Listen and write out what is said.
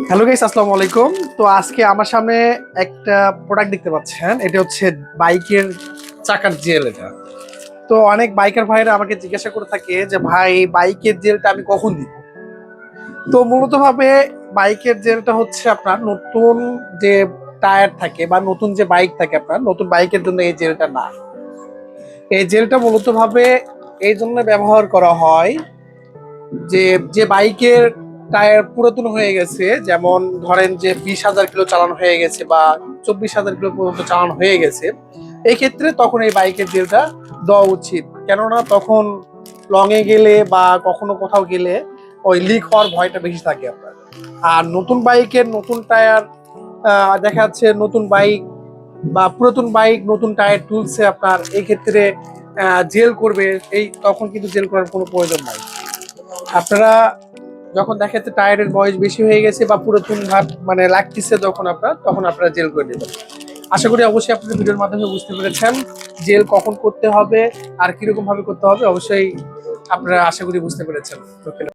Hello guys, আসসালামু আলাইকুম। তো আজকে আমার সামনে একটা প্রোডাক্ট দেখতে পাচ্ছেন, এটা হচ্ছে বাইকের চাকার জেল। এটা তো অনেক বাইকার ভাইরা আমাকে জিজ্ঞাসা করে থাকে যে ভাই, বাইকের জেলটা আমি কখন দিব। তো মূলত ভাবে বাইকের জেলটা হচ্ছে আপনার নতুন যে টায়ার থাকে বা নতুন যে বাইক থাকে, আপনার নতুন বাইকের জন্য এই জেলটা না। এই জেলটা মূলত ভাবে এই জন্য ব্যবহার করা হয় যে যে বাইকের টায়ার পুরাতন হয়ে গেছে, যেমন ধরেন যে 20,000 কিলো চালানো হয়ে গেছে বা 24,000 কিলো পর্যন্ত চালানো হয়ে গেছে, এই ক্ষেত্রে তখন এই বাইকের জেলটা দেওয়া উচিত। কেননা তখন লং এ গেলে বা কখনো কোথাও গেলে ওই লিক হওয়ার ভয়টা বেশি থাকে আপনার। আর নতুন বাইকের নতুন টায়ার, দেখা যাচ্ছে নতুন বাইক বা পুরাতন বাইক নতুন টায়ার তুলছে আপনার, এই ক্ষেত্রে জেল করবে, এই তখন কিন্তু জেল করার কোনো প্রয়োজন নাই। আপনারা যখন দেখা যাচ্ছে টায়ারের বয়স বেশি হয়ে গেছে বা পুরাতন ভাব মানে লাগতেছে যখন আপনার, তখন আপনারা জেল করে দেবেন। আশা করি অবশ্যই আপনাদের ভিডিওর মাধ্যমে বুঝতে পেরেছেন জেল কখন করতে হবে আর কিরকম ভাবে করতে হবে। অবশ্যই আপনারা আশা করি বুঝতে পেরেছেন।